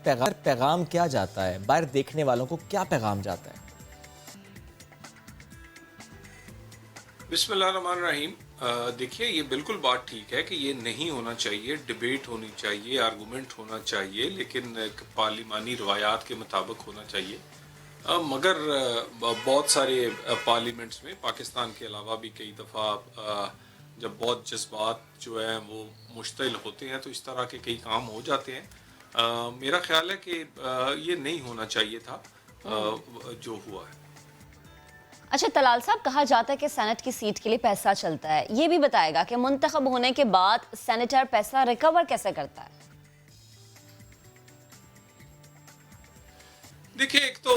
پیغام کیا جاتا ہے باہر دیکھنے والوں کو؟ کیا پیغام جاتا ہے؟ بسم اللہ الرحمن الرحیم. دیکھیے یہ بالکل بات ٹھیک ہے کہ یہ نہیں ہونا چاہیے، ڈیبیٹ ہونی چاہیے، آرگومنٹ ہونا چاہیے، لیکن ایک پارلیمانی روایات کے مطابق ہونا چاہیے. مگر بہت سارے پارلیمنٹس میں پاکستان کے علاوہ بھی کئی دفعہ جب بہت جذبات جو ہیں وہ مشتعل ہوتے ہیں تو اس طرح کے کئی کام ہو جاتے ہیں. میرا خیال ہے کہ یہ نہیں ہونا چاہیے تھا جو ہوا ہے. اچھا طلال صاحب، کہا جاتا ہے کہ سینٹ کی سیٹ کے لیے پیسہ چلتا ہے. یہ بھی بتائے گا کہ منتخب ہونے کے بعد سینیٹر پیسہ ریکور کیسے کرتا ہے؟ دیکھیں، ایک تو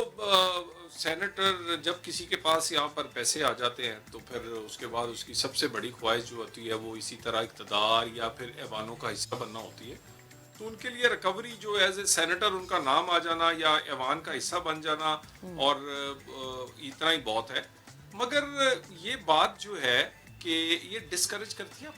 سینیٹر جب کسی کے پاس یہاں پر پیسے آ جاتے ہیں تو پھر اس کے بعد اس کی سب سے بڑی خواہش جو ہوتی ہے وہ اسی طرح اقتدار یا پھر ایوانوں کا حصہ بننا ہوتی ہے. تو ان کے لیے ریکوری جو ایز اے سینیٹر ان کا نام آ جانا یا ایوان کا حصہ بن جانا اور اتنا ہی بہت ہے. مگر یہ بات جو ہے کہ یہ ڈسکریج کرتی ہیں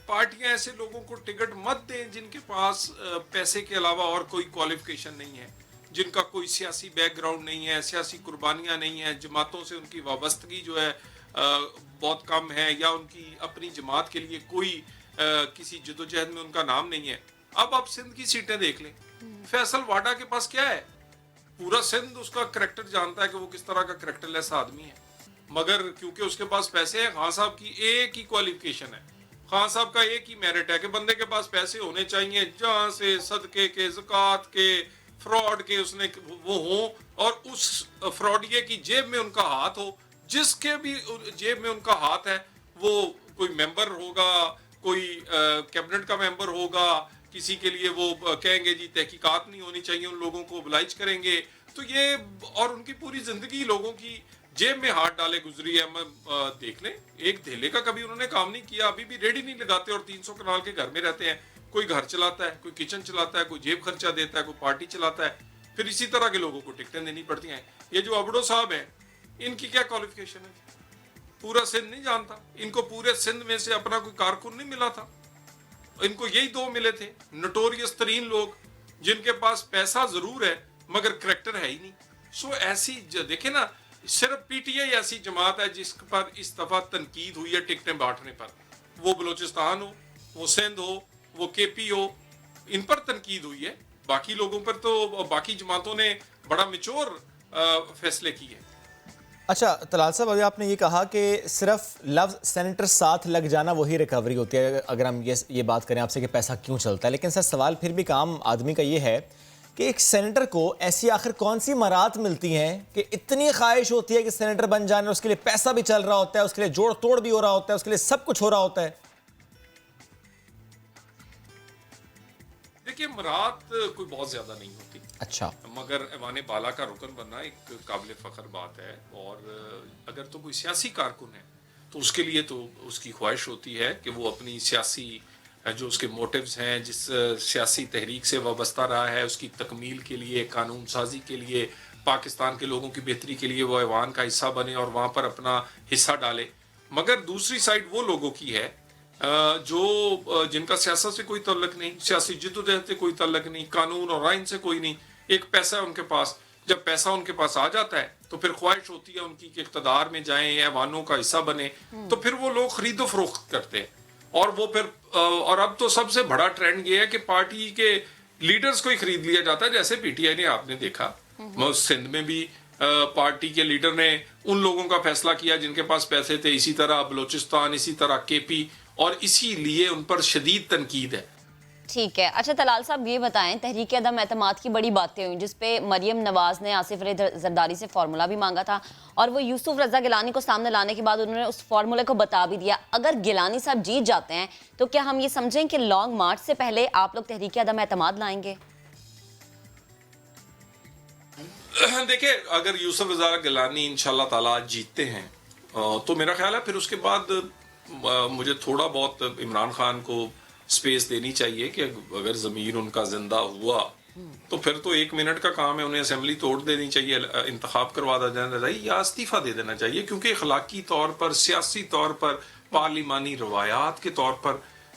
پارٹیاں ایسے لوگوں کو ٹکٹ مت دیں جن کے پاس پیسے کے علاوہ اور کوئی کوالیفیکیشن نہیں ہے، جن کا کوئی سیاسی بیک گراؤنڈ نہیں ہے، سیاسی قربانیاں نہیں ہیں، جماعتوں سے ان کی وابستگی جو ہے بہت کم ہے، یا ان کی اپنی جماعت کے لیے کوئی کسی جدوجہد میں ان کا نام نہیں ہے. اب آپ سندھ کی سیٹیں دیکھ لیں. فیصل واڈا کے پاس کیا ہے؟ پورا سندھ اس کا کریکٹر جانتا ہے کہ وہ کس طرح کا کریکٹر لیس آدمی ہے. مگر کیونکہ اس کے پاس پیسے ہیں، خان صاحب کی ایک ہی کوالیفیکیشن ہے، خان صاحب کا ایک ہی میرٹ ہے کہ بندے کے پاس پیسے ہونے چاہیے جہاں سے صدقے کے، زکوٰۃ کے، فراڈ کے اس نے وہ ہوں، اور اس فراڈیے کی جیب میں ان کا ہاتھ ہو. جس کے بھی جیب میں ان کا ہاتھ ہے وہ کوئی ممبر ہوگا، کوئی کیبنٹ کا ممبر ہوگا، کسی کے لیے وہ کہیں گے جی تحقیقات نہیں ہونی چاہیے، ان لوگوں کو oblige کریں گے. تو یہ اور ان کی پوری زندگی لوگوں کی جیب میں ہاتھ ڈالے گزری ہے. دیکھ لیں، ایک دھیلے کا کبھی انہوں نے کام نہیں کیا، ابھی بھی ریڈی نہیں لگاتے اور 300 کنال کے گھر میں رہتے ہیں. کوئی گھر چلاتا ہے، کوئی کچن چلاتا ہے، کوئی جیب خرچہ دیتا ہے، کوئی پارٹی چلاتا ہے، پھر اسی طرح کے لوگوں کو ٹکٹیں دینی پڑتی ہیں. یہ جو ابڑو صاحب ہیں، ان کی کیا کوالیفیکیشن ہے؟ پورا سندھ نہیں جانتا. ان کو پورے سندھ میں سے اپنا کوئی کارکن نہیں ملا تھا. ان کو یہی دو ملے تھے نوٹوریس ترین لوگ، جن کے پاس پیسہ ضرور ہے مگر کریکٹر ہے ہی نہیں. سو ایسی دیکھیں نا، صرف پی ٹی آئی ایسی جماعت ہے جس پر اس دفعہ تنقید ہوئی ہے ٹکٹیں بانٹنے پر. وہ بلوچستان ہو، وہ سندھ ہو، وہ کے پی ہو، ان پر تنقید ہوئی ہے. باقی لوگوں پر تو باقی جماعتوں نے بڑا میچور فیصلے کیے. اچھا طلال صاحب، ابھی آپ نے یہ کہا کہ صرف لفظ سینیٹر ساتھ لگ جانا وہی ریکوری ہوتی ہے، اگر ہم یہ بات کریں آپ سے کہ پیسہ کیوں چلتا ہے. لیکن سر سوال پھر بھی ایک عام آدمی کا یہ ہے کہ ایک سینیٹر کو ایسی آخر کون سی مہارت ملتی ہیں کہ اتنی خواہش ہوتی ہے کہ سینیٹر بن جانے، اس کے لیے پیسہ بھی چل رہا ہوتا ہے، اس کے لیے جوڑ توڑ بھی ہو رہا ہوتا ہے، اس کے لیے سب کچھ ہو رہا ہوتا ہے؟ دیکھیے، مراد کوئی بہت زیادہ نہیں ہوتی. اچھا، مگر ایوان بالا کا رکن بننا ایک قابل فخر بات ہے. اور اگر تو کوئی سیاسی کارکن ہے تو اس کے لیے تو اس کی خواہش ہوتی ہے کہ وہ اپنی سیاسی جو اس کے موٹیوز ہیں، جس سیاسی تحریک سے وابستہ رہا ہے، اس کی تکمیل کے لیے، قانون سازی کے لیے، پاکستان کے لوگوں کی بہتری کے لیے وہ ایوان کا حصہ بنے اور وہاں پر اپنا حصہ ڈالے. مگر دوسری سائڈ وہ لوگوں کی ہے جو جن کا سیاست سے کوئی تعلق نہیں، سیاسی جدوجہد سے کوئی تعلق نہیں، قانون اور آئین سے کوئی نہیں. ایک پیسہ ہے ان کے پاس. جب پیسہ ان کے پاس آ جاتا ہے تو پھر خواہش ہوتی ہے ان کی کہ اقتدار میں جائیں، ایوانوں کا حصہ بنے. تو پھر وہ لوگ خرید و فروخت کرتے ہیں. اور وہ پھر اور اب تو سب سے بڑا ٹرینڈ یہ ہے کہ پارٹی کے لیڈرز کو ہی خرید لیا جاتا ہے. جیسے پی ٹی آئی نے، آپ نے دیکھا سندھ میں بھی پارٹی کے لیڈر نے ان لوگوں کا فیصلہ کیا جن کے پاس پیسے تھے. اسی طرح بلوچستان، اسی طرح کے پی، اور اسی لیے ان پر شدید تنقید ہے. ٹھیک ہے. اچھا طلال صاحب، یہ بتائیں، تحریک عدم اعتماد کی بڑی باتیں ہوئیں جس پہ مریم نواز نے آصف علی زرداری سے فارمولہ بھی مانگا تھا، اور وہ یوسف رضا گیلانی کو سامنے لانے کے بعد انہوں نے اس فارمولے کو بتا بھی دیا. اگر گیلانی صاحب جیت جاتے ہیں تو کیا ہم یہ سمجھیں کہ لانگ مارچ سے پہلے آپ لوگ تحریک عدم اعتماد لائیں گے؟ دیکھیں، اگر یوسف رضا گیلانی انشاءاللہ تعالیٰ جیتتے ہیں تو میرا خیال ہے پھر اس کے بعد مجھے تھوڑا بہت عمران خان کو سپیس دینی چاہیے کہ اگر ضمیر ان کا زندہ ہوا تو پھر تو 1 منٹ کا کام ہے، انہیں اسمبلی توڑ دینی چاہیے، انتخاب کروا دینا چاہیے یا استعفیٰ دے دینا چاہیے. کیونکہ اخلاقی طور پر، سیاسی طور پر، پارلیمانی روایات کے طور پر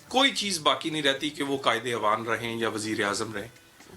کوئی چیز باقی نہیں رہتی کہ وہ قائد ایوان رہیں یا وزیر اعظم رہیں.